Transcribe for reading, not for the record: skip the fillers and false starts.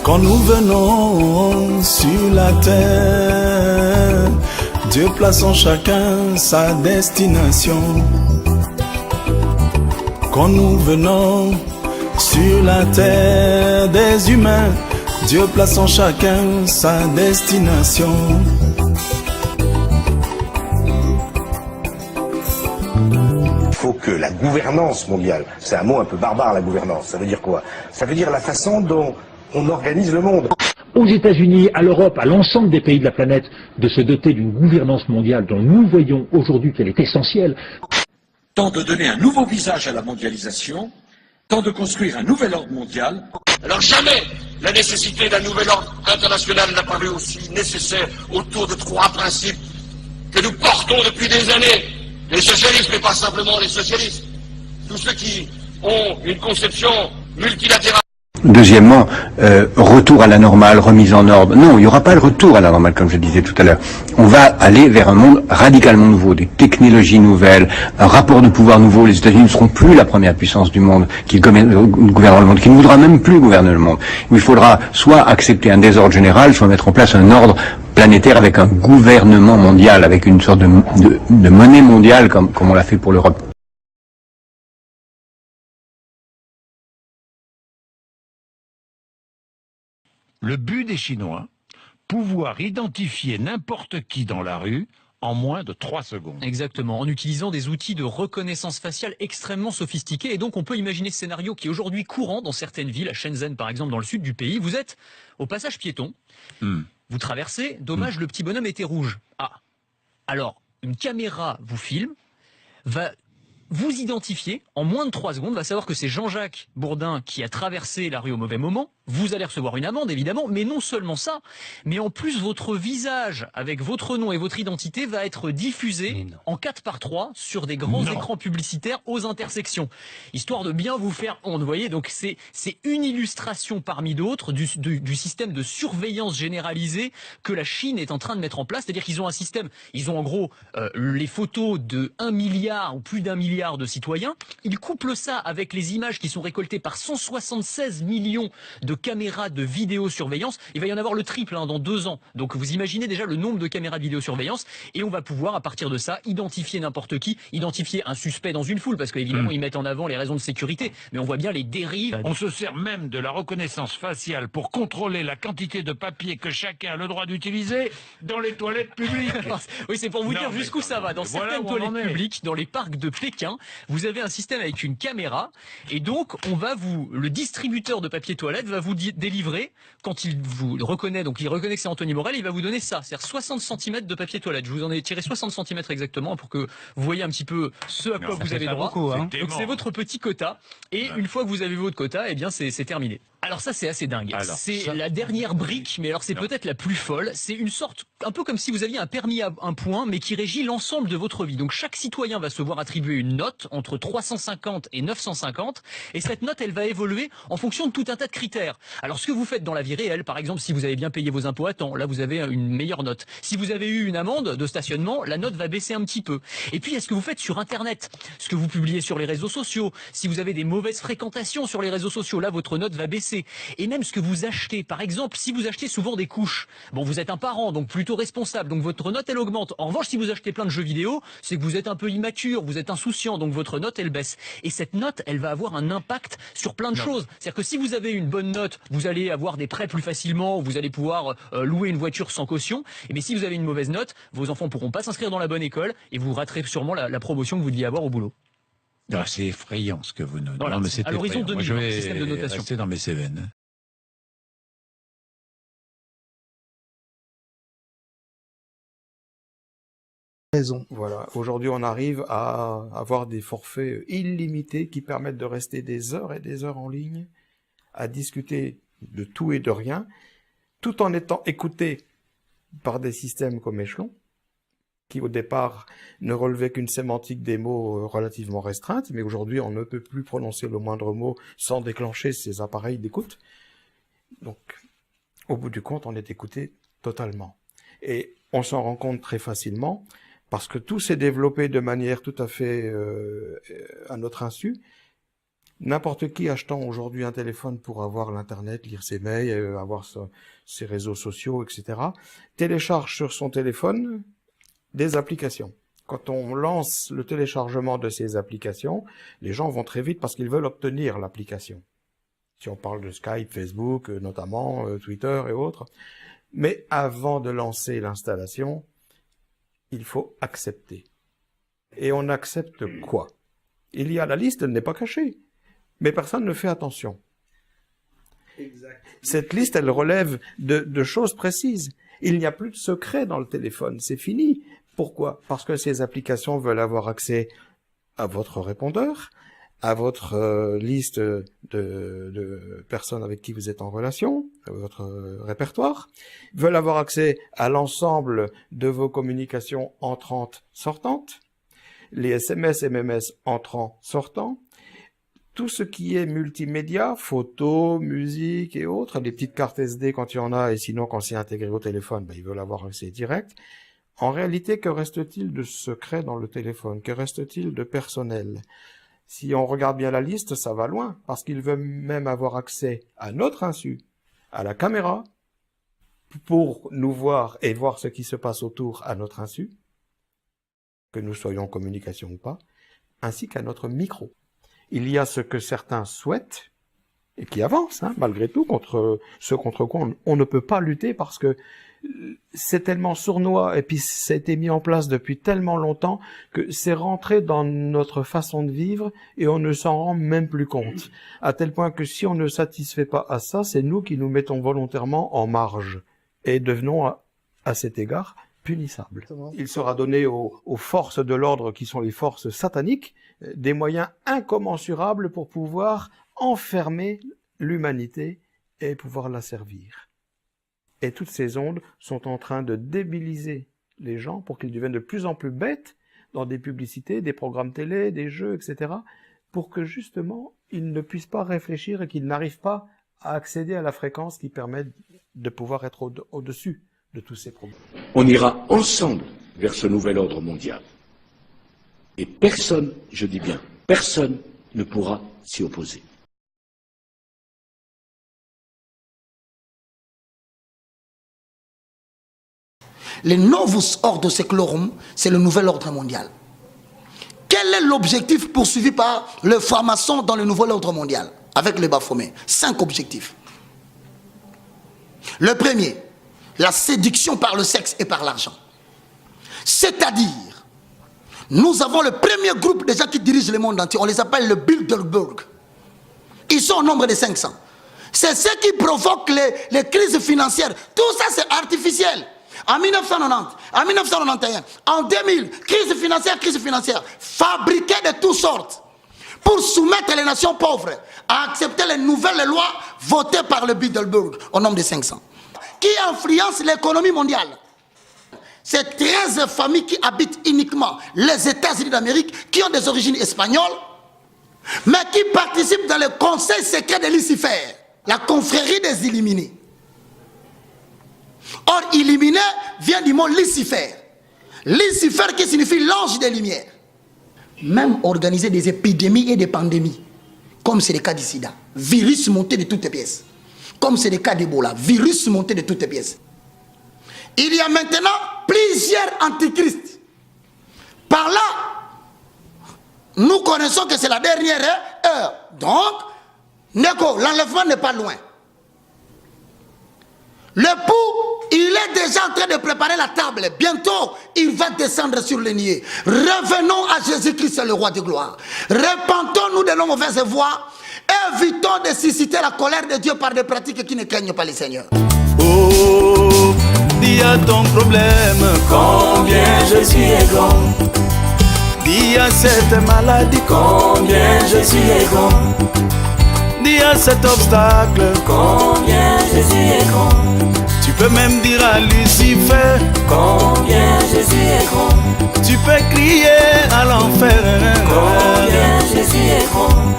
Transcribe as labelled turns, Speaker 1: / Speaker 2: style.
Speaker 1: Quand nous venons sur la terre, Dieu place en chacun sa destination. Quand nous venons sur la terre des humains, Dieu place en chacun sa destination.
Speaker 2: Il faut que la gouvernance mondiale, c'est un mot un peu barbare la gouvernance, ça veut dire quoi? Ça veut dire la façon dont on organise le monde.
Speaker 3: Aux États-Unis, à l'Europe, à l'ensemble des pays de la planète, de se doter d'une gouvernance mondiale dont nous voyons aujourd'hui qu'elle est essentielle.
Speaker 4: Tant de donner un nouveau visage à la mondialisation, tant de construire un nouvel ordre mondial.
Speaker 5: Alors jamais la nécessité d'un nouvel ordre international n'a paru aussi nécessaire autour de trois principes que nous portons depuis des années. Les socialistes, mais pas simplement les socialistes. Tous ceux qui ont une conception multilatérale.
Speaker 6: Deuxièmement, retour à la normale, remise en ordre. Non, il n'y aura pas le retour à la normale, comme je disais tout à l'heure. On va aller vers un monde radicalement nouveau, des technologies nouvelles, un rapport de pouvoir nouveau. Les États-Unis ne seront plus la première puissance du monde qui gouvernera le monde, qui ne voudra même plus gouverner le monde. Il faudra soit accepter un désordre général, soit mettre en place un ordre planétaire avec un gouvernement mondial, avec une sorte de monnaie mondiale, comme on l'a fait pour l'Europe.
Speaker 7: Le but des Chinois, pouvoir identifier n'importe qui dans la rue en moins de 3 secondes.
Speaker 8: Exactement, en utilisant des outils de reconnaissance faciale extrêmement sophistiqués. Et donc on peut imaginer ce scénario qui est aujourd'hui courant dans certaines villes, à Shenzhen par exemple, dans le sud du pays. Vous êtes au passage piéton, vous traversez, dommage, le petit bonhomme était rouge. Ah, alors une caméra vous filme, va vous identifier en moins de 3 secondes, va savoir que c'est Jean-Jacques Bourdin qui a traversé la rue au mauvais moment. Vous allez recevoir une amende, évidemment, mais non seulement ça, mais en plus votre visage avec votre nom et votre identité va être diffusé en 4x3 sur des grands écrans publicitaires aux intersections, histoire de bien vous faire honte. Vous voyez, donc c'est une illustration parmi d'autres du système de surveillance généralisée que la Chine est en train de mettre en place. C'est-à-dire qu'ils ont un système, ils ont en gros les photos de 1 milliard ou plus d'1 milliard de citoyens. Ils couplent ça avec les images qui sont récoltées par 176 millions de caméras de vidéosurveillance. Il va y en avoir le triple dans 2 ans. Donc vous imaginez déjà le nombre de caméras de vidéosurveillance, et on va pouvoir à partir de ça identifier n'importe qui, identifier un suspect dans une foule, parce qu'évidemment ils mettent en avant les raisons de sécurité, mais on voit bien les dérives.
Speaker 7: On se sert même de la reconnaissance faciale pour contrôler la quantité de papier que chacun a le droit d'utiliser dans les toilettes publiques.
Speaker 8: Oui, c'est pour vous dire jusqu'où ça va. Dans certaines toilettes publiques, dans les parcs de Pékin, vous avez un système avec une caméra, et donc le distributeur de papier toilette va vous délivrer, quand il vous reconnaît, donc il reconnaît que c'est Anthony Morel, il va vous donner ça, c'est-à-dire 60 cm de papier toilette. Je vous en ai tiré 60 cm exactement pour que vous voyez un petit peu ce à quoi vous avez droit. Donc c'est votre petit quota, et une fois que vous avez votre quota, eh bien c'est terminé. Alors ça c'est assez dingue. C'est la dernière brique, mais alors c'est peut-être la plus folle. C'est une sorte, un peu comme si vous aviez un permis à un point, mais qui régit l'ensemble de votre vie. Donc chaque citoyen va se voir attribuer une note entre 350 et 950, et cette note elle va évoluer en fonction de tout un tas de critères. Alors ce que vous faites dans la vie réelle, par exemple, si vous avez bien payé vos impôts à temps, là vous avez une meilleure note. Si vous avez eu une amende de stationnement, la note va baisser un petit peu. Et puis, est-ce que vous faites sur Internet, ce que vous publiez sur les réseaux sociaux, si vous avez des mauvaises fréquentations sur les réseaux sociaux, là votre note va baisser. Et même ce que vous achetez, par exemple, si vous achetez souvent des couches, bon, vous êtes un parent, donc plutôt responsable, donc votre note elle augmente. En revanche, si vous achetez plein de jeux vidéo, c'est que vous êtes un peu immature, vous êtes insouciant, donc votre note elle baisse. Et cette note, elle va avoir un impact sur plein de choses. C'est-à-dire que si vous avez une bonne note, vous allez avoir des prêts plus facilement, vous allez pouvoir louer une voiture sans caution. Mais si vous avez une mauvaise note, vos enfants pourront pas s'inscrire dans la bonne école, et vous raterez sûrement la promotion que vous deviez avoir au boulot.
Speaker 7: C'est effrayant ce que vous nous dites.
Speaker 8: Voilà, à l'horizon 2000,
Speaker 7: je vais
Speaker 8: système de notation.
Speaker 7: rester dans mes Cévennes.
Speaker 9: Voilà. Aujourd'hui, on arrive à avoir des forfaits illimités qui permettent de rester des heures et des heures en ligne, à discuter de tout et de rien, tout en étant écouté par des systèmes comme Échelon, qui au départ ne relevaient qu'une sémantique des mots relativement restreinte, mais aujourd'hui, on ne peut plus prononcer le moindre mot sans déclencher ces appareils d'écoute. Donc, au bout du compte, on est écouté totalement. Et on s'en rend compte très facilement, parce que tout s'est développé de manière tout à fait à notre insu. N'importe qui achetant aujourd'hui un téléphone pour avoir l'internet, lire ses mails, avoir ses réseaux sociaux, etc., télécharge sur son téléphone des applications. Quand on lance le téléchargement de ces applications, les gens vont très vite parce qu'ils veulent obtenir l'application. Si on parle de Skype, Facebook, notamment, Twitter et autres. Mais avant de lancer l'installation, il faut accepter. Et on accepte quoi? Il y a la liste, elle n'est pas cachée. Mais personne ne fait attention. Cette liste, elle relève de choses précises. Il n'y a plus de secret dans le téléphone, c'est fini. Pourquoi? Parce que ces applications veulent avoir accès à votre répondeur, à votre liste de personnes avec qui vous êtes en relation, à votre répertoire, veulent avoir accès à l'ensemble de vos communications entrantes, sortantes, les SMS, MMS entrants, sortants, tout ce qui est multimédia, photos, musique et autres, des petites cartes SD quand il y en a, et sinon quand c'est intégré au téléphone, ils veulent avoir accès direct. En réalité, que reste-t-il de secret dans le téléphone? Que reste-t-il de personnel? Si on regarde bien la liste, ça va loin, parce qu'ils veulent même avoir accès à notre insu, à la caméra, pour nous voir et voir ce qui se passe autour à notre insu, que nous soyons en communication ou pas, ainsi qu'à notre micro. Il y a ce que certains souhaitent, et qui avancent, malgré tout, contre ce contre quoi on ne peut pas lutter, parce que c'est tellement sournois, et puis ça a été mis en place depuis tellement longtemps, que c'est rentré dans notre façon de vivre, et on ne s'en rend même plus compte. À tel point que si on ne satisfait pas à ça, c'est nous qui nous mettons volontairement en marge, et devenons, à cet égard, punissables. Il sera donné aux forces de l'ordre, qui sont les forces sataniques, des moyens incommensurables pour pouvoir enfermer l'humanité et pouvoir la servir. Et toutes ces ondes sont en train de débiliser les gens pour qu'ils deviennent de plus en plus bêtes dans des publicités, des programmes télé, des jeux, etc., pour que justement ils ne puissent pas réfléchir et qu'ils n'arrivent pas à accéder à la fréquence qui permet de pouvoir être au-dessus de tous ces problèmes.
Speaker 4: On ira ensemble vers ce nouvel ordre mondial. Et personne, je dis bien, personne ne pourra s'y opposer.
Speaker 10: Le Novus Ordo Seclorum, c'est le nouvel ordre mondial. Quel est l'objectif poursuivi par le franc-maçon dans le nouvel ordre mondial avec les Baphomet? 5 objectifs. Le premier, la séduction par le sexe et par l'argent. C'est-à-dire, nous avons le premier groupe de gens qui dirigent le monde entier, on les appelle le Bilderberg. Ils sont au nombre de 500. C'est ce qui provoque les crises financières. Tout ça, c'est artificiel. En 1990, en 1991, en 2000, crise financière, fabriquée de toutes sortes, pour soumettre les nations pauvres à accepter les nouvelles lois votées par le Bilderberg, au nombre de 500, qui influencent l'économie mondiale. C'est 13 familles qui habitent uniquement les États-Unis d'Amérique, qui ont des origines espagnoles, mais qui participent dans le conseil secret de Lucifer, la confrérie des illuminés. Or, illuminé vient du mot Lucifer. Lucifer qui signifie l'ange des lumières. Même organiser des épidémies et des pandémies, comme c'est le cas du sida, virus monté de toutes pièces. Comme c'est le cas d'Ebola, virus monté de toutes pièces. Il y a maintenant plusieurs antichrists. Par là, nous connaissons que c'est la dernière heure. Donc, l'enlèvement n'est pas loin. Le pou, il est déjà en train de préparer la table. Bientôt, il va descendre sur le nier. Revenons à Jésus-Christ, le roi de gloire. Repentons-nous de nos mauvaises voies. Évitons de susciter la colère de Dieu par des pratiques qui ne craignent pas le Seigneur.
Speaker 1: Oh, dis à ton problème combien Jésus est grand. Dis à cette maladie combien Jésus est grand. Dis à cet obstacle combien Jésus est grand. Tu peux même dire à Lucifer combien Jésus est grand. Tu peux crier à l'enfer combien Jésus est grand.